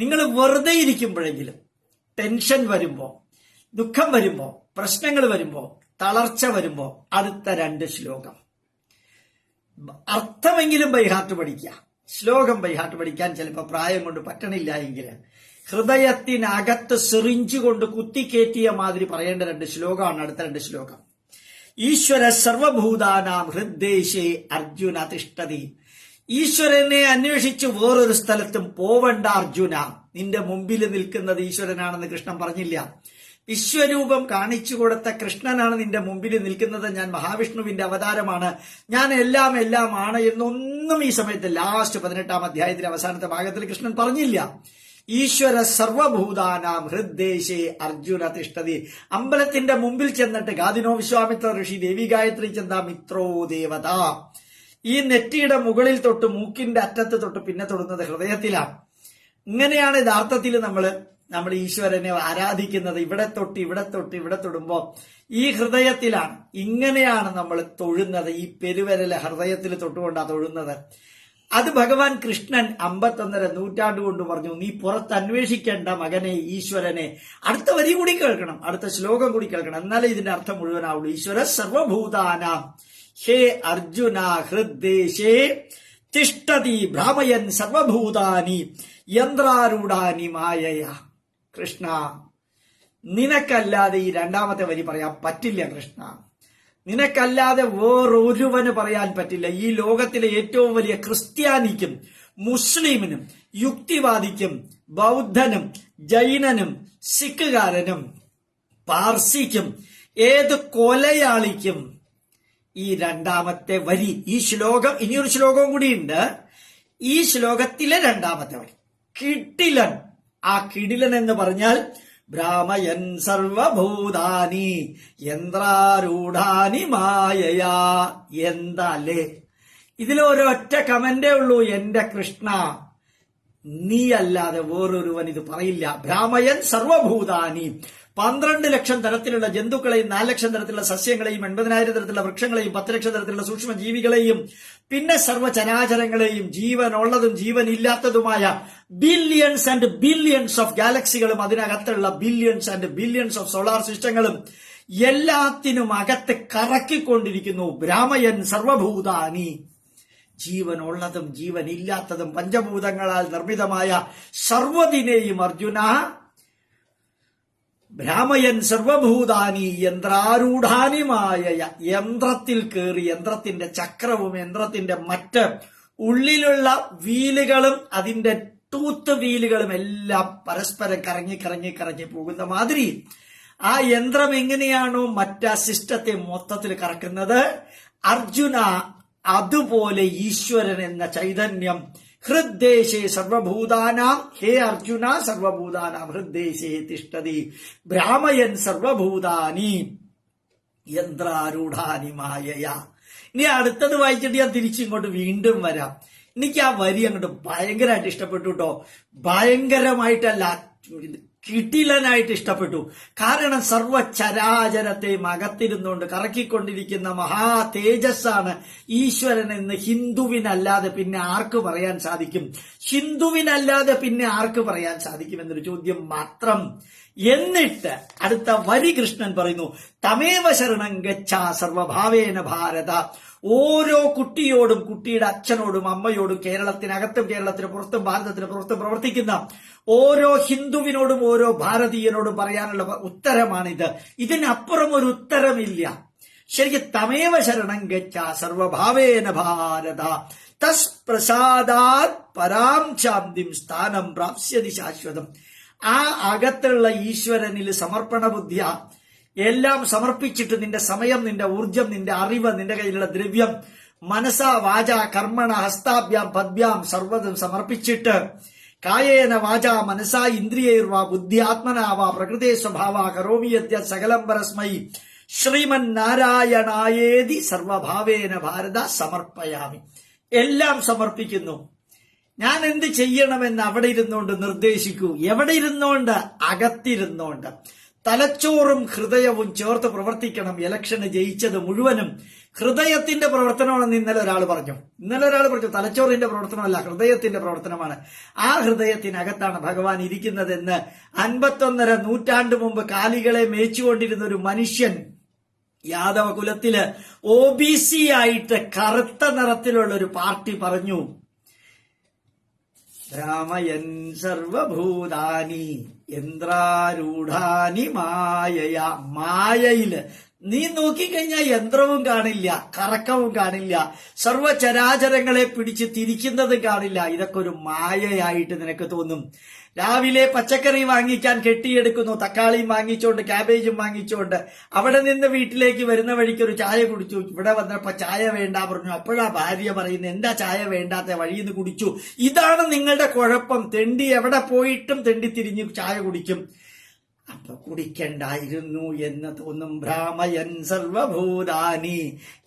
നിങ്ങൾ വെറുതെ ഇരിക്കുമ്പോഴെങ്കിലും ടെൻഷൻ വരുമ്പോ, ദുഃഖം വരുമ്പോ, പ്രശ്നങ്ങൾ വരുമ്പോ, തളർച്ച വരുമ്പോ അടുത്ത 2 ശ്ലോകം അർത്ഥമെങ്കിലും ബൈഹാർട്ട് പഠിക്കുക. ശ്ലോകം ബൈഹാർട്ട് പഠിക്കാൻ ചിലപ്പോൾ പ്രായം കൊണ്ട് പറ്റണില്ല എങ്കിൽ ഹൃദയത്തിനകത്ത് സിറിഞ്ച് കൊണ്ട് കുത്തിക്കേറ്റിയ മാതിരി പറയേണ്ട 2 ശ്ലോകമാണ് അടുത്ത 2 ശ്ലോകം. ഈശ്വര സർവഭൂതാനാം ഹൃദ്ദേശേ അർജുന തിഷ്ഠതി. ഈശ്വരനെ അന്വേഷിച്ച് വേറൊരു സ്ഥലത്തും പോവണ്ട അർജുന, നിന്റെ മുമ്പിൽ നിൽക്കുന്നത് ഈശ്വരനാണെന്ന് കൃഷ്ണൻ പറഞ്ഞില്ല. വിശ്വരൂപം കാണിച്ചു കൊടുത്ത കൃഷ്ണനാണ് നിന്റെ മുമ്പിൽ നിൽക്കുന്നത്. ഞാൻ മഹാവിഷ്ണുവിന്റെ അവതാരമാണ്, ഞാൻ എല്ലാം ആണ് എന്നൊന്നും ഈ സമയത്ത് ലാസ്റ്റ് 18-ാം അധ്യായത്തിലെ അവസാനത്തെ ഭാഗത്തിൽ കൃഷ്ണൻ പറഞ്ഞില്ല. ഈശ്വര സർവഭൂതാനാം ഹൃദ്ദേശേ അർജുന തിഷ്ഠതി. അമ്പലത്തിന്റെ മുമ്പിൽ ചെന്നിട്ട് ഗാദിനോ വിശ്വാമിത്ര ഋഷി, ദേവി ഗായത്രി ചന്ദ മിത്രോ ദേവത, ഈ നെറ്റിയുടെ മുകളിൽ തൊട്ട് മൂക്കിന്റെ അറ്റത്ത് തൊട്ട് പിന്നെ തൊടുന്നത് ഹൃദയത്തിലാണ്. ഇങ്ങനെയാണ് യഥാർത്ഥത്തിൽ നമ്മൾ ഈശ്വരനെ ആരാധിക്കുന്നത്. ഇവിടെ തൊടുമ്പോ ഈ ഹൃദയത്തിലാണ്. ഇങ്ങനെയാണ് നമ്മൾ തൊഴുന്നത്. ഈ പെരുവരല് ഹൃദയത്തിൽ തൊട്ടുകൊണ്ടാണ് തൊഴുന്നത്. അത് ഭഗവാൻ കൃഷ്ണൻ 51.5 നൂറ്റാണ്ട് കൊണ്ട് പറഞ്ഞു, നീ പുറത്ത് അന്വേഷിക്കേണ്ട മകനെ ഈശ്വരനെ. അടുത്ത വരി കൂടി കേൾക്കണം, അടുത്ത ശ്ലോകം കൂടി കേൾക്കണം, എന്നാലേ ഇതിന്റെ അർത്ഥം മുഴുവനാവുള്ളൂ. ഈശ്വര സർവഭൂതാനാം ഹേ അർജുന ഹൃദ്ദേശേ തിഷ്ഠതി ഭ്രാമയൻ സർവഭൂതാനി യന്ത്രാരൂഢാനി മായയ. കൃഷ്ണ, നിനക്കല്ലാതെ ഈ 2ാമത്തെ വരി പറയാൻ പറ്റില്ല കൃഷ്ണ. നിനക്കല്ലാതെ വേറൊരുവന് പറയാൻ പറ്റില്ല. ഈ ലോകത്തിലെ ഏറ്റവും വലിയ ക്രിസ്ത്യാനിക്കും മുസ്ലിമിനും യുക്തിവാദിക്കും ബൗദ്ധനും ജൈനനും സിഖുകാരനും പാർസിക്കും ഏത് കൊലയാളിക്കും ഈ 2ാമത്തെ വരി, ഈ ശ്ലോകം, ഇനിയൊരു ശ്ലോകവും കൂടിയുണ്ട്, ഈ ശ്ലോകത്തിലെ 2ാമത്തെ വരി കിടിലൻ. ആ കിടിലൻ എന്ന് പറഞ്ഞാൽ ഭ്രാമയൻ സർവഭൂതാനി യന്ത്രാരൂഢാനി മായയാ. എന്താലേ, ഇതിലൊരൊറ്റ കമന്റേ ഉള്ളൂ, എന്റെ കൃഷ്ണ, നീ അല്ലാതെ വേറൊരുവൻ ഇത് പറയില്ല. ഭ്രാമയൻ സർവഭൂതാനി, 12 ലക്ഷം തരത്തിലുള്ള ജന്തുക്കളെയും 4 ലക്ഷം തരത്തിലുള്ള സസ്യങ്ങളെയും 80,000 തരത്തിലുള്ള വൃക്ഷങ്ങളെയും 10 ലക്ഷം തരത്തിലുള്ള സൂക്ഷ്മ ജീവികളെയും പിന്നെ സർവ്വചരാചരങ്ങളെയും ജീവനുള്ളതും ജീവനില്ലാത്തതുമായ ബില്യൺസ് ആൻഡ് ബില്യൺസ് ഓഫ് ഗാലക്സികളും അതിനകത്തുള്ള billions and billions of solar സിസ്റ്റങ്ങളും എല്ലാത്തിനും അകത്ത് കറക്കിക്കൊണ്ടിരിക്കുന്നു. ഭ്രാമയൻ സർവഭൂതാനി, ജീവനുള്ളതും ജീവനില്ലാത്തതും പഞ്ചഭൂതങ്ങളാൽ നിർമ്മിതമായ സർവ്വതിനെയും അർജുന ഭ്രാമയൻ സർവഭൂതാനി യന്ത്രാരൂഢാനി മായയ. യന്ത്രത്തിൽ കയറി, യന്ത്രത്തിന്റെ ചക്രവും യന്ത്രത്തിന്റെ മറ്റ് ഉള്ളിലുള്ള വീലുകളും അതിന്റെ ടൂത്ത് വീലുകളും എല്ലാം പരസ്പരം കറങ്ങി പോകുന്ന മാതിരി ആ യന്ത്രം എങ്ങനെയാണോ മറ്റാ സിസ്റ്റത്തെ മൊത്തത്തിൽ കറക്കുന്നത്, അർജുന അതുപോലെ ഈശ്വരൻ എന്ന ചൈതന്യം ഹൃദ്ദേശേ സർവഭൂതാനാം ഹേ അർജുന സർവഭൂതാനാം ഹൃദ്ദേശേ തിഷ്ഠതി ഭ്രാമയൻ സർവഭൂതാനി യന്ത്രാരൂഢാനി മായയ. ഇനി അടുത്തത് വായിച്ചിട്ട് ഞാൻ തിരിച്ചിങ്ങോട്ട് വീണ്ടും വരാം. എനിക്ക് ആ വരി അങ്ങോട്ട് ഭയങ്കരമായിട്ട് ഇഷ്ടപ്പെട്ടു കേട്ടോ. ഭയങ്കരമായിട്ടല്ല, കിടിലനായിട്ട് ഇഷ്ടപ്പെട്ടു. കാരണം സർവചരാചരത്തെയും അകത്തിരുന്നുകൊണ്ട് കറക്കിക്കൊണ്ടിരിക്കുന്ന മഹാ തേജസ്സാണ് ഈശ്വരൻ എന്ന് ഹിന്ദുവിനല്ലാതെ പിന്നെ ആർക്ക് പറയാൻ സാധിക്കും? ഹിന്ദുവിനല്ലാതെ പിന്നെ ആർക്ക് പറയാൻ സാധിക്കും എന്നൊരു ചോദ്യം മാത്രം. എന്നിട്ട് അടുത്ത വരി കൃഷ്ണൻ പറയുന്നു, തമേവ ശരണം ഗച്ഛ സർവഭാവേന ഭാരത. ഓരോ കുട്ടിയോടും, കുട്ടിയുടെ അച്ഛനോടും അമ്മയോടും, കേരളത്തിനകത്തും കേരളത്തിന് പുറത്തും ഭാരതത്തിന് പുറത്തും പ്രവർത്തിക്കുന്ന ഓരോ ഹിന്ദുവിനോടും ഓരോ ഭാരതീയനോടും പറയാനുള്ള ഉത്തരമാണിത്. ഇതിനപ്പുറം ഒരു ഉത്തരമില്ല. ശരിക്കും തമേവ ശരണം ഗച്ഛ സർവഭാവേന ഭാരത തസ് പ്രസാദാത് പരാം ശാന്തിം സ്ഥാനം പ്രാപ്സ്യതി ശാശ്വതം. ആ അകത്തുള്ള ഈശ്വരനിൽ സമർപ്പണ ബുദ്ധിയ എല്ലാം സമർപ്പിച്ചിട്ട് നിന്റെ സമയം, നിന്റെ ഊർജം, നിന്റെ അറിവ്, നിന്റെ കയ്യിലുള്ള ദ്രവ്യം, മനസാ വാച കർമ്മണ ഹസ്താഭ്യാം പദ്ഭ്യാം സർവ്വതും സമർപ്പിച്ചിട്ട് കായേന വാച മനസാ ഇന്ദ്രിയൈർവാ ബുദ്ധ്യാത്മനാവാ പ്രകൃതേ സ്വഭാവ കരോമിയത്യ സകലം പരസ്മൈ ശ്രീമൻ നാരായണായേതി സർവഭാവേന ഭാരത സമർപ്പയാമി. എല്ലാം സമർപ്പിക്കുന്നു. ഞാൻ എന്ത് ചെയ്യണമെന്ന് അവിടെ ഇരുന്നുകൊണ്ട് നിർദ്ദേശിക്കൂ. എവിടെ ഇരുന്നോണ്ട്? അകത്തിരുന്നോണ്ട്. തലച്ചോറും ഹൃദയവും ചേർത്ത് പ്രവർത്തിക്കണം. ഇലക്ഷന് ജയിച്ചത് മുഴുവനും ഹൃദയത്തിന്റെ പ്രവർത്തനമാണെന്ന് ഇന്നലെ ഒരാൾ പറഞ്ഞു. തലച്ചോറിന്റെ പ്രവർത്തനമല്ല, ഹൃദയത്തിന്റെ പ്രവർത്തനമാണ്. ആ ഹൃദയത്തിനകത്താണ് ഭഗവാൻ ഇരിക്കുന്നതെന്ന് 51.5 നൂറ്റാണ്ട് മുമ്പ് കാലികളെ മേച്ചുകൊണ്ടിരുന്ന ഒരു മനുഷ്യൻ യാദവ കുലത്തില് OBC ആയിട്ട് കറുത്ത നിറത്തിലുള്ള ഒരു പാർട്ടി പറഞ്ഞു. രാമയൻ സർവഭൂതാനി യന്ത്രാരൂഢാനി മായയ. മായയില് നീ നോക്കിക്കഴിഞ്ഞാൽ യന്ത്രവും കാണില്ല, കറക്കവും കാണില്ല, സർവചരാചരങ്ങളെ പിടിച്ച് തിരിക്കുന്നതും കാണില്ല. ഇതൊക്കെ ഒരു മായയായിട്ട് നിനക്ക് തോന്നും. രാവിലെ പച്ചക്കറി വാങ്ങിക്കാൻ കെട്ടിയെടുക്കുന്നു, തക്കാളിയും വാങ്ങിച്ചോണ്ട് ക്യാബേജും വാങ്ങിച്ചോണ്ട് അവിടെ നിന്ന് വീട്ടിലേക്ക് വരുന്ന വഴിക്ക് ഒരു ചായ കുടിച്ചു. ഇവിടെ വന്നപ്പോ ചായ വേണ്ട പറഞ്ഞു. അപ്പോഴാ ഭാര്യ പറയുന്നത്, എന്താ ചായ വേണ്ടാത്ത, വഴിയിൽ നിന്ന് കുടിച്ചു. ഇതാണ് നിങ്ങളുടെ കുഴപ്പം. തെണ്ടി എവിടെ പോയിട്ടും തെണ്ടി തിരിഞ്ഞ് ചായ കുടിക്കും. അപ്പൊ കുടിക്കണ്ടായിരുന്നു എന്ന് തോന്നും. ഭ്രാമയൻ സർവഭൂതാനി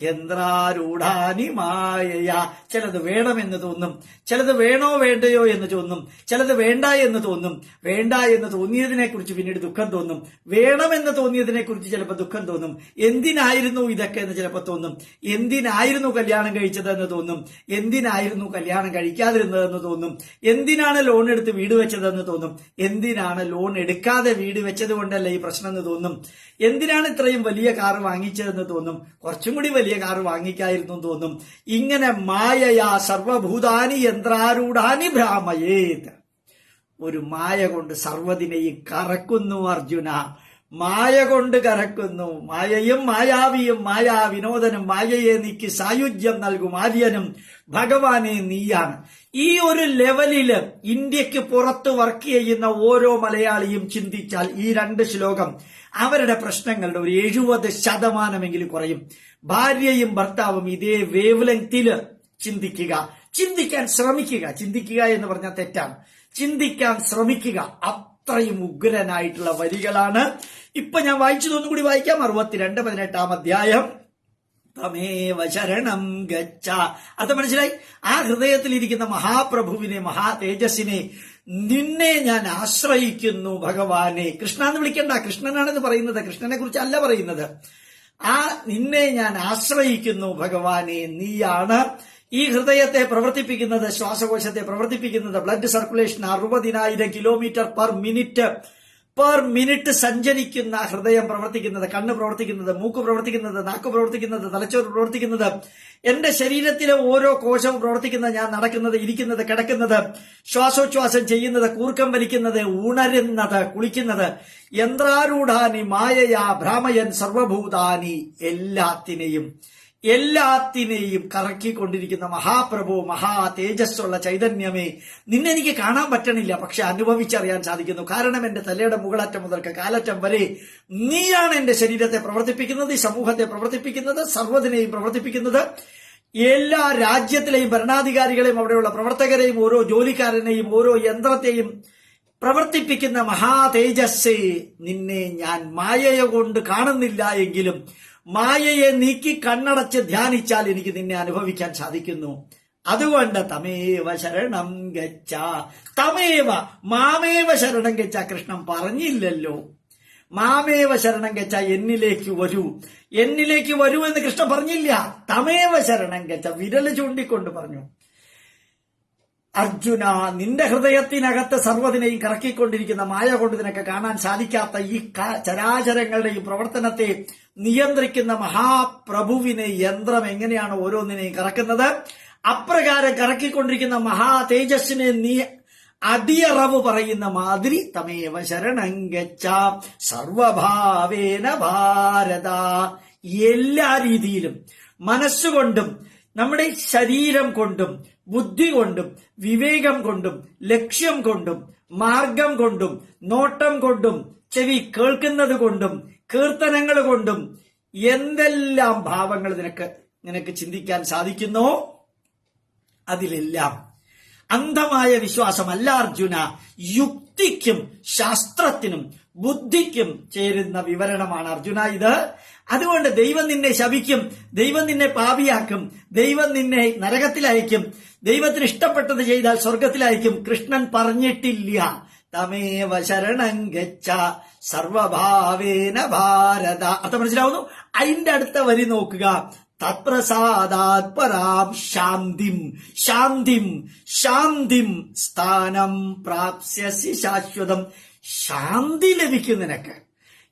യന്ത്രാരൂഢാനി മായയ. ചിലത് വേണമെന്ന് തോന്നും, ചിലത് വേണോ വേണ്ടയോ എന്ന് തോന്നും, ചിലത് വേണ്ട എന്ന് തോന്നും. വേണ്ട എന്ന് തോന്നിയതിനെ കുറിച്ച് പിന്നീട് ദുഃഖം തോന്നും. വേണമെന്ന് തോന്നിയതിനെ കുറിച്ച് ചിലപ്പോൾ ദുഃഖം തോന്നും. എന്തിനായിരുന്നു ഇതൊക്കെ എന്ന് ചിലപ്പോൾ തോന്നും. എന്തിനായിരുന്നു കല്യാണം കഴിച്ചതെന്ന് തോന്നും. എന്തിനായിരുന്നു കല്യാണം കഴിക്കാതിരുന്നതെന്ന് തോന്നും. എന്തിനാണ് ലോൺ എടുത്ത് വീട് വെച്ചതെന്ന് തോന്നും. എന്തിനാണ് ലോൺ എടുക്കാതെ വീട് വെച്ചത് കൊണ്ടല്ല ഈ പ്രശ്നം എന്ന് തോന്നും. എന്തിനാണ് ഇത്രയും വലിയ കാറ് വാങ്ങിച്ചതെന്ന് തോന്നും. കുറച്ചും കൂടി വലിയ കാറ് വാങ്ങിക്കായിരുന്നു തോന്നും. ഇങ്ങനെ മായയാ സർവഭൂതാനി യന്ത്രാരൂഢാനി ഭ്രാമയേത്. ഒരു മായ കൊണ്ട് സർവ്വതിനെയും കറക്കുന്നു അർജുന. മായ കൊണ്ട് കറക്കുന്നു. മായയും മായാവിയും മായാ വിനോദനും മായയെ നീക്കി സായുജ്യം നൽകും ആര്യനും ഭഗവാനെ നീയാണ്. ഈ ഒരു ലെവലില് ഇന്ത്യക്ക് പുറത്ത് വർക്ക് ചെയ്യുന്ന ഓരോ മലയാളിയും ചിന്തിച്ചാൽ ഈ 2 ശ്ലോകം അവരുടെ പ്രശ്നങ്ങളുടെ ഒരു 70% കുറയും. ഭാര്യയും ഭർത്താവും ഇതേ വേവ് ലെങ്തില് ചിന്തിക്കാൻ ശ്രമിക്കുക. ചിന്തിക്കുക എന്ന് പറഞ്ഞാൽ തെറ്റാണ്. ചിന്തിക്കാൻ ശ്രമിക്കുക. അത്രയും ഉഗ്രനായിട്ടുള്ള വരികളാണ്. ഇപ്പൊ ഞാൻ വായിച്ചതൊന്നും കൂടി വായിക്കാം. 62-18 അധ്യായം. തമേവ ശരണം ഗച്ഛ. അത് മനസ്സിലായി? ആ ഹൃദയത്തിലിരിക്കുന്ന മഹാപ്രഭുവിനെ, മഹാ തേജസ്സിനെ, നിന്നെ ഞാൻ ആശ്രയിക്കുന്നു ഭഗവാനെ. കൃഷ്ണ എന്ന് വിളിക്കണ്ട, കൃഷ്ണനാണെന്ന് പറയുന്നത്, കൃഷ്ണനെ കുറിച്ചല്ല പറയുന്നത്. ആ നിന്നെ ഞാൻ ആശ്രയിക്കുന്നു ഭഗവാനെ, നീയാണ് ഈ ഹൃദയത്തെ പ്രവർത്തിപ്പിക്കുന്നത്, ശ്വാസകോശത്തെ പ്രവർത്തിപ്പിക്കുന്നത്. Blood circulation 60,000 kilometre per minute സഞ്ചരിക്കുന്ന ഹൃദയം പ്രവർത്തിക്കുന്നത്, കണ്ണ് പ്രവർത്തിക്കുന്നത്, മൂക്ക് പ്രവർത്തിക്കുന്നത്, നാക്ക് പ്രവർത്തിക്കുന്നത്, തലച്ചോറ് പ്രവർത്തിക്കുന്നത്, എന്റെ ശരീരത്തിലെ ഓരോ കോശവും പ്രവർത്തിക്കുന്നത്, ഞാൻ നടക്കുന്നത്, ഇരിക്കുന്നത്, കിടക്കുന്നത്, ശ്വാസോച്ഛ്വാസം ചെയ്യുന്നത്, കൂർക്കം വലിക്കുന്നത്, ഉണരുന്നത്, കുളിക്കുന്നത്. യന്ത്രാരൂഢാനി മായയാ ഭ്രാമയൻ സർവഭൂതാനി. എല്ലാത്തിനെയും കറക്കിക്കൊണ്ടിരിക്കുന്ന മഹാപ്രഭു, മഹാ തേജസ്സുള്ള ചൈതന്യമേ, നിന്നെ എനിക്ക് കാണാൻ പറ്റണില്ല, പക്ഷെ അനുഭവിച്ചറിയാൻ സാധിക്കുന്നു. കാരണം എന്റെ തലയുടെ മുകളറ്റം മുതൽക്ക് കാലറ്റം വരെ നീയാണ് എന്റെ ശരീരത്തെ പ്രവർത്തിപ്പിക്കുന്നത്, ഈ സമൂഹത്തെ പ്രവർത്തിപ്പിക്കുന്നത്, സർവ്വതിനെയും പ്രവർത്തിപ്പിക്കുന്നത്. എല്ലാ രാജ്യത്തിലെയും ഭരണാധികാരികളെയും അവിടെയുള്ള പ്രവർത്തകരെയും ഓരോ ജോലിക്കാരനെയും ഓരോ യന്ത്രത്തെയും പ്രവർത്തിപ്പിക്കുന്ന മഹാ തേജസ്സേ, നിന്നെ ഞാൻ മായയ കൊണ്ട് കാണുന്നില്ല എങ്കിലും മായയെ നീക്കി കണ്ണടച്ച് ധ്യാനിച്ചാൽ എനിക്ക് നിന്നെ അനുഭവിക്കാൻ സാധിക്കുന്നു. അതുകൊണ്ട് തമേവ ശരണം ഗച്ഛ. തമേവ, മാമേവ ശരണം ഗച്ഛ. കൃഷ്ണൻ പറഞ്ഞില്ലല്ലോ മാമേവ ശരണം ഗച്ഛ, എന്നിലേക്ക് വരൂ എന്ന് കൃഷ്ണൻ പറഞ്ഞില്ല. തമേവ ശരണം ഗച്ഛ, വിരൽ ചൂണ്ടിക്കൊണ്ട് പറഞ്ഞു. അർജുന, നിന്റെ ഹൃദയത്തിനകത്ത് സർവ്വതിനെയും കറക്കിക്കൊണ്ടിരിക്കുന്ന മായ കൊണ്ട് നിനക്ക് കാണാൻ സാധിക്കാത്ത ഈ ചരാചരങ്ങളുടെയും പ്രവർത്തനത്തെ നിയന്ത്രിക്കുന്ന മഹാപ്രഭുവിനെ യന്ത്രം എങ്ങനെയാണ് ഓരോന്നിനെയും കറക്കുന്നത്, അപ്രകാരം കറക്കിക്കൊണ്ടിരിക്കുന്ന മഹാ തേജസ്സിനെ നീ അടിയറവ് പറയുന്ന മാതിരി തമേവ ശരണം ഗച്ഛ സർവഭാവേന ഭാരത. എല്ലാ രീതിയിലും, മനസ്സുകൊണ്ടും നമ്മുടെ ശരീരം കൊണ്ടും ബുദ്ധി കൊണ്ടും വിവേകം കൊണ്ടും ലക്ഷ്യം കൊണ്ടും മാർഗം കൊണ്ടും നോട്ടം കൊണ്ടും ചെവി കേൾക്കുന്നത് കൊണ്ടും കീർത്തനങ്ങൾ കൊണ്ടും എന്തെല്ലാം ഭാവങ്ങൾ നിനക്ക് ചിന്തിക്കാൻ സാധിക്കുന്നോ അതിലെല്ലാം അന്ധമായ വിശ്വാസമല്ല അർജുന, യുക്തിക്കും ശാസ്ത്രത്തിനും ബുദ്ധിക്കും ചേരുന്ന വിവരണമാണ് അർജുന ഇത്. അതുകൊണ്ട് ദൈവം നിന്നെ ശപിക്കും, ദൈവം നിന്നെ പാപിയാക്കും, ദൈവം നിന്നെ നരകത്തിലയക്കും, ദൈവത്തിന് ഇഷ്ടപ്പെട്ടത് ചെയ്താൽ സ്വർഗത്തിലയക്കും. കൃഷ്ണൻ പറഞ്ഞിട്ടില്ല. തമേവ ശരണം ഗച്ഛ സർവഭാവേന ഭാരത. അർത്ഥം മനസ്സിലാവുന്നു? അതിന്റെ അടുത്ത വരി നോക്കുക. തത്പ്രസാദാത് പരാം ശാന്തിം ശാന്തിം ശാന്തിം സ്ഥാനം പ്രാപ്സ്യസി ശാശ്വതം. ശാന്തി ലഭിക്കും നിനക്ക്.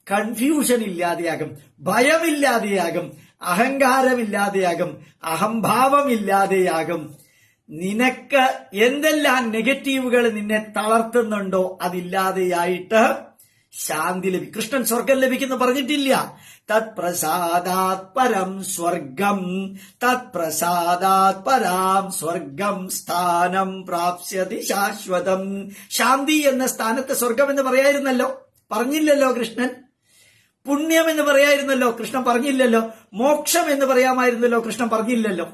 കൺഫ്യൂഷൻ ഇല്ലാതെയാകും, ഭയമില്ലാതെയാകും, അഹങ്കാരമില്ലാതെയാകും, അഹംഭാവമില്ലാതെയാകും. നിനക്ക് എന്തെല്ലാം നെഗറ്റീവുകൾ നിന്നെ തളർത്തുന്നുണ്ടോ അതില്ലാതെയായിട്ട് ശാന്തി ലഭിക്കും. കൃഷ്ണൻ സ്വർഗം ലഭിക്കുന്നു പറഞ്ഞിട്ടില്ല. തത്പ്രസാദാത് പരം സ്വർഗം, തത്പ്രസാദാത് പരാം സ്വർഗം സ്ഥാനം പ്രാപ്സ്യതി ശാശ്വതം. ശാന്തി എന്ന സ്ഥാനത്ത് സ്വർഗം എന്ന് പറയായിരുന്നല്ലോ, പറഞ്ഞില്ലല്ലോ കൃഷ്ണൻ. പുണ്യം എന്ന് പറയായിരുന്നല്ലോ, കൃഷ്ണൻ പറഞ്ഞില്ലല്ലോ. മോക്ഷം എന്ന് പറയാമായിരുന്നല്ലോ, കൃഷ്ണൻ പറഞ്ഞില്ലല്ലോ.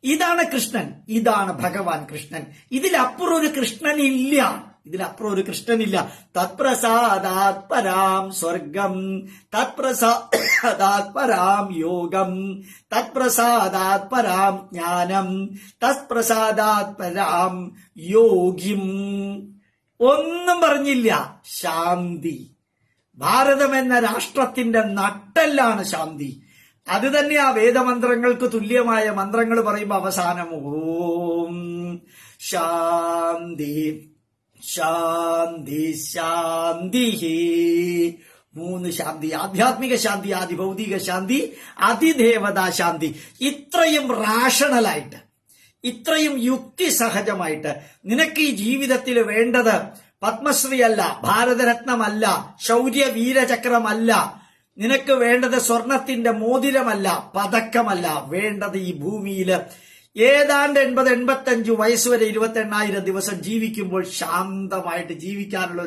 ഇതാണ് കൃഷ്ണൻ, ഇതാണ് ഭഗവാൻ കൃഷ്ണൻ. ഇതിലപ്പുറം ഒരു കൃഷ്ണൻ ഇല്ല, ഇതിലപ്പുറം ഒരു കൃഷ്ണനില്ല. തത്പ്രസാദാത് പരാം സ്വർഗം, തത്പ്രസാദാത് പരാം യോഗം, തത്പ്രസാദാത് പരാം ജ്ഞാനം, തത്പ്രസാദാത് പരാം യോഗിം. ഒന്നും പറഞ്ഞില്ല. ശാന്തി. ഭാരതം എന്ന രാഷ്ട്രത്തിന്റെ നട്ടെല്ലാണ് ശാന്തി. അത് തന്നെ ആ വേദമന്ത്രങ്ങൾക്ക് തുല്യമായ മന്ത്രങ്ങൾ പറയുമ്പോൾ അവസാനം ഓം ശാന്തി ശാന്തി ശാന്തി. 3 ശാന്തി: ആധ്യാത്മിക ശാന്തി, ആദിഭൗതിക ശാന്തി, അതിദേവതാ ശാന്തി. ഇത്രയും റാഷണലായിട്ട്, ഇത്രയും യുക്തിസഹജമായിട്ട് നിനക്ക് ഈ ജീവിതത്തിൽ വേണ്ടത് പത്മശ്രീ അല്ല, ഭാരതരത്നമല്ല, ശൗര്യ വീരചക്രമല്ല, നിനക്ക് വേണ്ടത് സ്വർണത്തിന്റെ മോതിരമല്ല, പതക്കമല്ല. വേണ്ടത് ഈ ഭൂമിയില് ഏതാണ്ട് 80-85 വയസ്സുവരെ 28,000 ദിവസം ജീവിക്കുമ്പോൾ ശാന്തമായിട്ട് ജീവിക്കാനുള്ള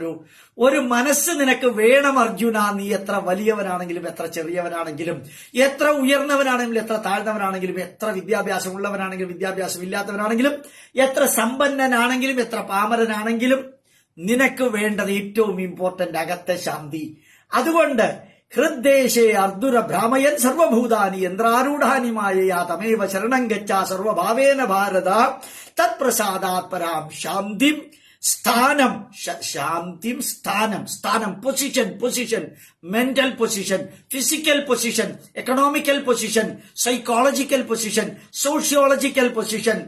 ഒരു മനസ്സ് നിനക്ക് വേണം അർജുന. നീ എത്ര വലിയവനാണെങ്കിലും, എത്ര ചെറിയവനാണെങ്കിലും, എത്ര ഉയർന്നവനാണെങ്കിലും, എത്ര താഴ്ന്നവനാണെങ്കിലും, എത്ര വിദ്യാഭ്യാസമുള്ളവനാണെങ്കിലും, വിദ്യാഭ്യാസം ഇല്ലാത്തവനാണെങ്കിലും, എത്ര സമ്പന്നനാണെങ്കിലും, എത്ര പാമരനാണെങ്കിലും, നിനക്ക് വേണ്ടത് ഏറ്റവും ഇമ്പോർട്ടന്റ് അകത്തെ ശാന്തി. അതുകൊണ്ട് ഹൃദ്ദേശേ അർദുര ഭ്രാമയൻ സർവഭൂതാനി യന്ത്രാരൂഢാനി മായയാ തമേവ ശരണം ഗച്ഛ സർവഭാവേന ഭാരത തത്പ്രസാദാത് പരാം ശാന്തിം സ്ഥാനം. ശാന്തിം സ്ഥാനം. സ്ഥാനം position, mental position, physical position, economical position, psychological position, sociological position.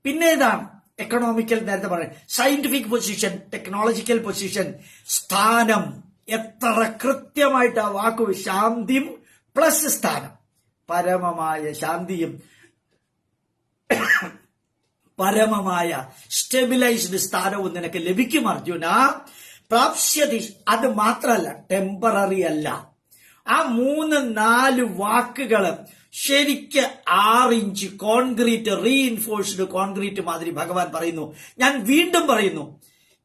പിന്നേതാണ് എക്കണോമിക്കൽ, നേരത്തെ പറയാം, സയന്റിഫിക് പൊസിഷൻ, ടെക്നോളജിക്കൽ പൊസിഷൻ, സ്ഥാനം. എത്ര കൃത്യമായിട്ട് ആ വാക്കു. ശാന്തിം പ്ലസ് സ്ഥാനം. പരമമായ ശാന്തിയും പരമമായ സ്റ്റെബിലൈസ്ഡ് സ്ഥാനവും നിനക്ക് ലഭിക്കും അർജുന. പ്രാപ്സ്യതി. അത് മാത്രമല്ല, ടെമ്പററി അല്ല. ആ 3-4 വാക്കുകൾ ശരിക്ക് 6 ഇഞ്ച് കോൺക്രീറ്റ്, റീഇൻഫോഴ്സ്ഡ് കോൺക്രീറ്റ് മാതിരി ഭഗവാൻ പറയുന്നു. ഞാൻ വീണ്ടും പറയുന്നു,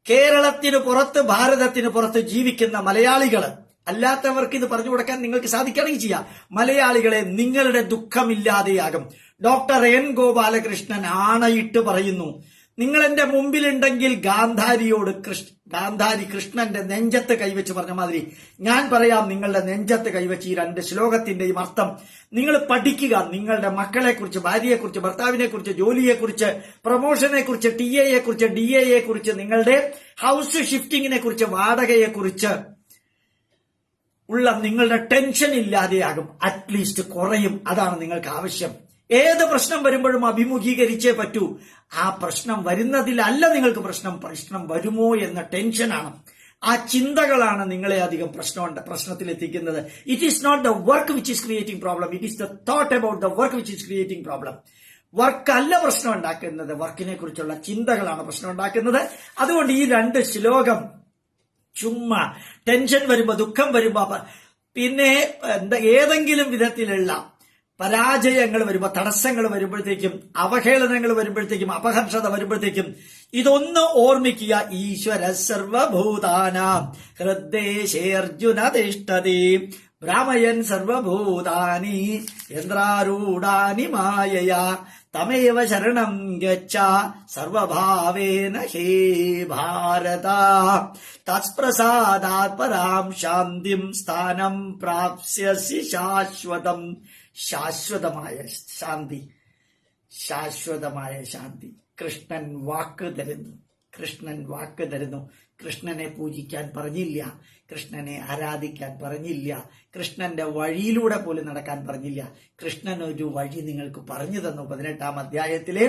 കേരളത്തിന് പുറത്ത്, ഭാരതത്തിന് പുറത്ത് ജീവിക്കുന്ന മലയാളികള്, അല്ലാത്തവർക്ക് ഇത് പറഞ്ഞു കൊടുക്കാൻ നിങ്ങൾക്ക് സാധിക്കണമെങ്കിൽ ചെയ്യാം. മലയാളികളെ, നിങ്ങളുടെ ദുഃഖമില്ലാതെയാകും. ഡോക്ടർ എൻ ഗോപാലകൃഷ്ണൻ ആണയിട്ട് പറയുന്നു, നിങ്ങൾ എന്റെ മുമ്പിലുണ്ടെങ്കിൽ ഗാന്ധാരി കൃഷ്ണന്റെ നെഞ്ചത്ത് കൈവച്ച് പറഞ്ഞ മാതിരി ഞാൻ പറയാം, നിങ്ങളുടെ നെഞ്ചത്ത് കൈവച്ച് ഈ 2 ശ്ലോകത്തിന്റെയും അർത്ഥം നിങ്ങൾ പഠിക്കുക. നിങ്ങളുടെ മക്കളെക്കുറിച്ച്, ഭാര്യയെക്കുറിച്ച്, ഭർത്താവിനെക്കുറിച്ച്, ജോലിയെക്കുറിച്ച്, പ്രൊമോഷനെക്കുറിച്ച്, TA കുറിച്ച്, DA കുറിച്ച്, നിങ്ങളുടെ ഹൗസ് ഷിഫ്റ്റിങ്ങിനെ കുറിച്ച്, വാടകയെക്കുറിച്ച് ഉള്ള നിങ്ങളുടെ ടെൻഷൻ ഇല്ലാതെയാകും. അറ്റ്ലീസ്റ്റ് കുറയും. അതാണ് നിങ്ങൾക്ക് ആവശ്യം. ഏത് പ്രശ്നം വരുമ്പോഴും അഭിമുഖീകരിച്ചേ പറ്റൂ. ആ പ്രശ്നം വരുന്നതിലല്ല നിങ്ങൾക്ക് പ്രശ്നം വരുമോ എന്ന ടെൻഷനാണ്, ആ ചിന്തകളാണ് നിങ്ങളെ അധികം പ്രശ്നത്തിലെത്തിക്കുന്നത്. It is not the work which is creating problem, it is the thought about the work which is creating problem. വർക്കല്ല പ്രശ്നം ഉണ്ടാക്കുന്നത്, വർക്കിനെ കുറിച്ചുള്ള ചിന്തകളാണ് പ്രശ്നം ഉണ്ടാക്കുന്നത്. അതുകൊണ്ട് ഈ 2 ശ്ലോകം ചുമ്മാ ടെൻഷൻ വരുമ്പോ, ദുഃഖം വരുമ്പോ, പിന്നെ ഏതെങ്കിലും വിധത്തിലുള്ള പരാജയങ്ങൾ വരുമ്പോ, തടസ്സങ്ങൾ വരുമ്പോഴത്തേക്കും, അവഹേളനങ്ങൾ വരുമ്പോഴത്തേക്കും, അപഹർഷത വരുമ്പോഴത്തേക്കും ഇതൊന്ന് ഓർമ്മിക്കുക. ഈശ്വര സർവഭൂതാനാം ഹൃദ്ദേശേ അർജുന തിഷ്ഠതി ഭ്രാമയൻ സർവഭൂതാനി യന്ത്രാരൂഢാനി മായയാ തമേവ ശരണം ഗച്ഛ സർവഭാവേന ഹേ ഭാരത തത്പ്രസാദാത് പരാം ശാന്തിം സ്ഥാനം പ്രാപ്സ്യസി ശാശ്വതം. ശാശ്വതമായ ശാന്തി, ശാശ്വതമായ ശാന്തി കൃഷ്ണൻ വാക്ക് തരുന്നു. കൃഷ്ണൻ വാക്ക് തരുന്നു. കൃഷ്ണനെ പൂജിക്കാൻ പറഞ്ഞില്ല, കൃഷ്ണനെ ആരാധിക്കാൻ പറഞ്ഞില്ല, കൃഷ്ണന്റെ വഴിയിലൂടെ പോലും നടക്കാൻ പറഞ്ഞില്ല. കൃഷ്ണൻ ഒരു വഴി നിങ്ങൾക്ക് പറഞ്ഞു തന്നു. 18-ാം അധ്യായത്തിലെ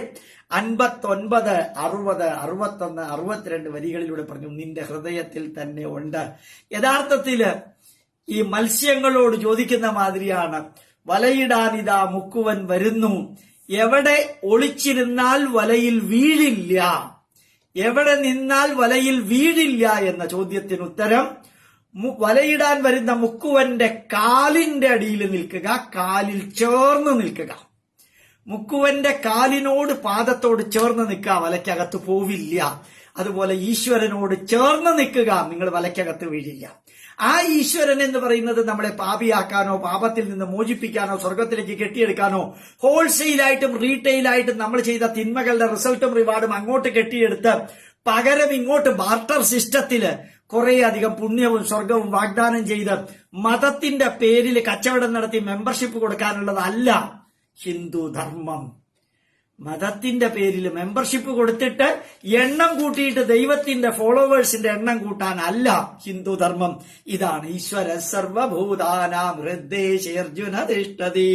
59, 60, 61, 62 വരികളിലൂടെ പറഞ്ഞു, നിന്റെ ഹൃദയത്തിൽ തന്നെ ഉണ്ട്. യഥാർത്ഥത്തില് ഈ മത്സ്യങ്ങളോട് ചോദിക്കുന്ന മാതിരിയാണ്, വലയിടാനിതാ മുക്കുവൻ വരുന്നു, എവിടെ ഒളിച്ചിരുന്നാൽ വലയിൽ വീഴില്ല, എവിടെ നിന്നാൽ വലയിൽ വീഴില്ല എന്ന ചോദ്യത്തിന് ഉത്തരം, വലയിടാൻ വരുന്ന മുക്കുവന്റെ കാലിന്റെ അടിയിൽ നിൽക്കുക, കാലിൽ ചേർന്ന് നിൽക്കുക. മുക്കുവന്റെ കാലിനോട് പാദത്തോട് ചേർന്ന് നിൽക്കുക, വലയ്ക്കകത്ത് പോവില്ല. അതുപോലെ ഈശ്വരനോട് ചേർന്ന് നിൽക്കുക, നിങ്ങൾ വലയ്ക്കകത്ത് വീഴില്ല. ആ ഈശ്വരൻ എന്ന് പറയുന്നത് നമ്മളെ പാപിയാക്കാനോ പാപത്തിൽ നിന്ന് മോചിപ്പിക്കാനോ സ്വർഗത്തിലേക്ക് കെട്ടിയെടുക്കാനോ ഹോൾസെയിലായിട്ടും റീറ്റെയിലായിട്ടും നമ്മൾ ചെയ്ത തിന്മകളുടെ റിസൾട്ടും റിവാർഡും അങ്ങോട്ട് കെട്ടിയെടുത്ത് പകരം ഇങ്ങോട്ട് ബാർട്ടർ സിസ്റ്റത്തില് കുറെ അധികം പുണ്യവും സ്വർഗവും വാഗ്ദാനം ചെയ്ത് മതത്തിന്റെ പേരിൽ കച്ചവടം നടത്തി മെമ്പർഷിപ്പ് കൊടുക്കാനുള്ളതല്ല ഹിന്ദു ധർമ്മം. മതത്തിന്റെ പേരിൽ മെമ്പർഷിപ്പ് കൊടുത്തിട്ട് എണ്ണം കൂട്ടിയിട്ട് ദൈവത്തിന്റെ ഫോളോവേഴ്സിന്റെ എണ്ണം കൂട്ടാനല്ല ഹിന്ദു ധർമ്മം. ഇതാണ് ഈശ്വര സർവഭൂതാനാം ഹൃദ്ദേശേർജുന തിഷ്ഠതി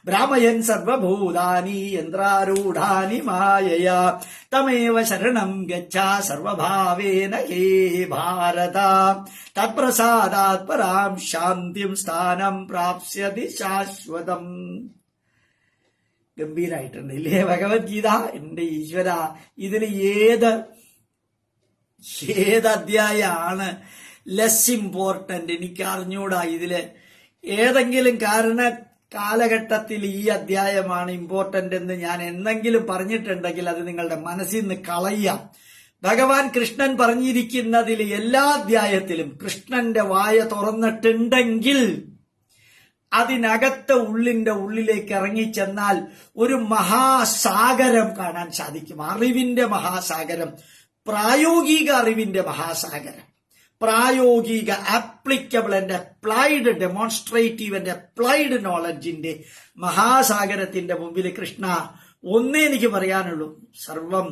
ഭ്രാമയൻ സർവഭൂതാനി യന്ത്രാരൂഢാനി മായയാ തമേവ ശരണം ഗച്ഛ സർവഭാവേന ഹേ ഭാരത തത്പ്രസാദാത് പരാം ശാന്തിം സ്ഥാനം പ്രാപ്സ്യതി ശാശ്വതം. ഗംഭീരായിട്ടുണ്ട് ഇല്ലേ ഭഗവത്ഗീത? എന്റെ ഈശ്വര, ഇതിൽ ഏത് അധ്യായമാണ് ലെസ് ഇമ്പോർട്ടന്റ്? എനിക്ക് അറിഞ്ഞൂടാ. ഇതില് ഏതെങ്കിലും കാലഘട്ടത്തിൽ ഈ അധ്യായമാണ് ഇമ്പോർട്ടന്റ് എന്ന് ഞാൻ എന്തെങ്കിലും പറഞ്ഞിട്ടുണ്ടെങ്കിൽ അത് നിങ്ങളുടെ മനസ്സിൽ നിന്ന് കളയുക. ഭഗവാൻ കൃഷ്ണൻ പറഞ്ഞിരിക്കുന്നതിൽ എല്ലാ അധ്യായത്തിലും കൃഷ്ണന്റെ വായ തുറന്നിട്ടുണ്ടെങ്കിൽ അതിനകത്ത് ഉള്ളിന്റെ ഉള്ളിലേക്ക് ഇറങ്ങിച്ചെന്നാൽ ഒരു മഹാസാഗരം കാണാൻ സാധിക്കും. അറിവിന്റെ മഹാസാഗരം, പ്രായോഗിക അറിവിന്റെ മഹാസാഗരം, പ്രായോഗിക applicable and applied demonstrative and applied നോളജിന്റെ മഹാസാഗരത്തിന്റെ മുമ്പിൽ കൃഷ്ണ ഒന്നേ എനിക്ക് പറയാനുള്ളൂ, സർവം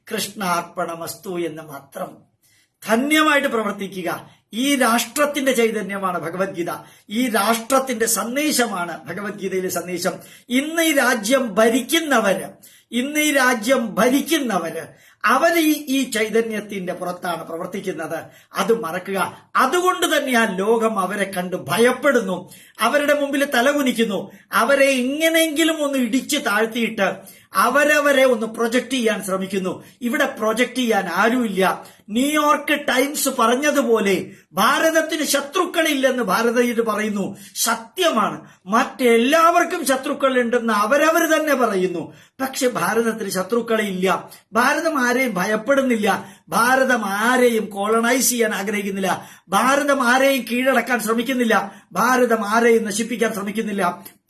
കൃഷ്ണാർപ്പണമസ്തു എന്ന് മാത്രം. ധന്യമായിട്ട് പ്രവർത്തിക്കുക. ഈ രാഷ്ട്രത്തിന്റെ ചൈതന്യമാണ് ഭഗവത്ഗീത. ഈ രാഷ്ട്രത്തിന്റെ സന്ദേശമാണ് ഭഗവത്ഗീതയിലെ സന്ദേശം. ഇന്ന് ഈ രാജ്യം ഭരിക്കുന്നവര് അവര് ഈ ചൈതന്യത്തിന്റെ പുറത്താണ് പ്രവർത്തിക്കുന്നത്. അത് മറക്കുക. അതുകൊണ്ട് തന്നെ ആ ലോകം അവരെ കണ്ട് ഭയപ്പെടുന്നു, അവരുടെ മുമ്പിൽ തലകുനിക്കുന്നു. അവരെ എങ്ങനെയെങ്കിലും ഒന്ന് ഇടിച്ചു താഴ്ത്തിയിട്ട് അവരവരെ ഒന്ന് പ്രൊജക്ട് ചെയ്യാൻ ശ്രമിക്കുന്നു. ഇവിടെ പ്രൊജക്ട് ചെയ്യാൻ ആരുമില്ല. ന്യൂയോർക്ക് ടൈംസ് പറഞ്ഞതുപോലെ ഭാരതത്തിന് ശത്രുക്കളില്ലെന്ന് ഭാരതീയർ പറയുന്നു. സത്യമാണ്. മറ്റെല്ലാവർക്കും ശത്രുക്കളുണ്ടെന്ന് അവരവർ തന്നെ പറയുന്നു. പക്ഷെ ഭാരതത്തിന് ശത്രുക്കളില്ല. ഭാരതം ആരെയും ഭയപ്പെടുന്നില്ല. ഭാരതം ആരെയും കോളനൈസ് ചെയ്യാൻ ആഗ്രഹിക്കുന്നില്ല. ഭാരതം ആരെയും കീഴടക്കാൻ ശ്രമിക്കുന്നില്ല. ഭാരതം ആരെയും നശിപ്പിക്കാൻ ശ്രമിക്കുന്നില്ല.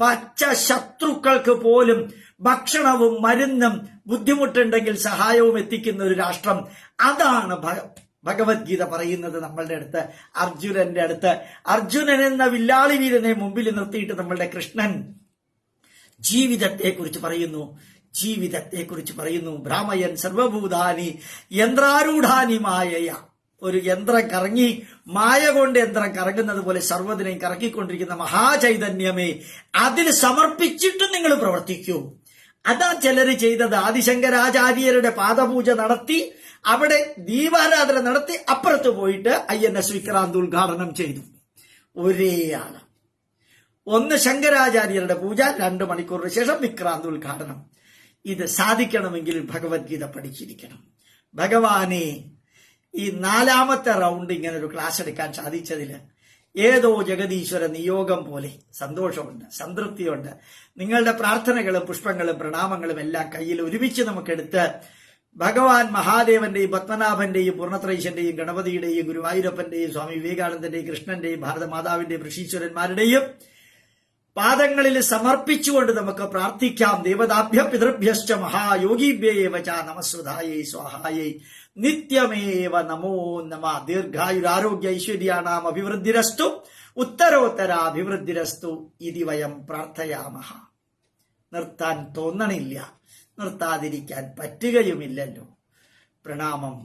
പച്ച ശത്രുക്കൾക്ക് പോലും ഭക്ഷണവും മരുന്നും ബുദ്ധിമുട്ടുണ്ടെങ്കിൽ സഹായവും എത്തിക്കുന്ന ഒരു രാഷ്ട്രം. അതാണ് ഭഗവത്ഗീത പറയുന്നത് നമ്മളുടെ അടുത്ത്, അർജുനന്റെ അടുത്ത്. അർജുനൻ എന്ന വില്ലാളി വീരനെ മുമ്പിൽ നിർത്തിയിട്ട് നമ്മളുടെ കൃഷ്ണൻ ജീവിതത്തെക്കുറിച്ച് പറയുന്നു. ഭ്രാമയൻ സർവഭൂതാനി യന്ത്രാരൂഢാനി മായയ. ഒരു യന്ത്രം കറങ്ങി, മായ കൊണ്ട് യന്ത്രം കറങ്ങുന്നത് പോലെ സർവ്വതിനെയും കറങ്ങിക്കൊണ്ടിരിക്കുന്ന മഹാചൈതന്യമേ, അതിൽ സമർപ്പിച്ചിട്ട് നിങ്ങൾ പ്രവർത്തിക്കൂ. അതാ ചിലര് ചെയ്തത്. ആദിശങ്കരാചാര്യരുടെ പാദപൂജ നടത്തി, അവിടെ ദീപാരാധന നടത്തി, അപ്പുറത്ത് പോയിട്ട് INS വിക്രാന്ത് ഉദ്ഘാടനം ചെയ്തു. ഒരേ ആള്. ഒന്ന് ശങ്കരാചാര്യരുടെ പൂജ, 2 മണിക്കൂറിന് ശേഷം വിക്രാന്ത് ഉദ്ഘാടനം. ഇത് സാധിക്കണമെങ്കിൽ ഭഗവത്ഗീത പഠിച്ചിരിക്കണം. ഭഗവാനെ ഈ 4ാമത്തെ റൗണ്ട് ഇങ്ങനെ ഒരു ക്ലാസ് എടുക്കാൻ സാധിച്ചതില് ഏതോ ജഗദീശ്വര നിയോഗം പോലെ സന്തോഷമുണ്ട്, സംതൃപ്തിയുണ്ട്. നിങ്ങളുടെ പ്രാർത്ഥനകളും പുഷ്പങ്ങളും പ്രണാമങ്ങളും എല്ലാം കയ്യിൽ ഒരുമിച്ച് നമുക്കെടുത്ത് ഭഗവാൻ മഹാദേവന്റെയും പത്മനാഭന്റെയും പൂർണ്ണത്രൈശന്റെയും ഗണപതിയുടെയും ഗുരുവായൂരപ്പന്റെയും സ്വാമി വിവേകാനന്ദന്റെയും കൃഷ്ണന്റെയും ഭാരതമാതാവിന്റെയും ഋഷീശ്വരന്മാരുടെയും പാദങ്ങളിൽ സമർപ്പിച്ചുകൊണ്ട് നമുക്ക് പ്രാർത്ഥിക്കാം. ദേവതാഭ്യ പിതൃഭ്യശ്ച മഹായോഗിഭ്യേവ ച നമസ്വധായൈ സ്വാഹായൈ നിത്യമേവ നമോ നമ. ദീർഘായുരാരോഗ്യ ഐശ്വര്യാണാം അഭിവൃദ്ധിരസ്തു ഉത്തരോത്തരാഭിവൃദ്ധിരസ്തു ഇതി വയം പ്രാർത്ഥയാമഹ. നിർത്താൻ തോന്നണില്ല, നിർത്താതിരിക്കാൻ പറ്റുകയുമില്ലല്ലോ. പ്രണാമം.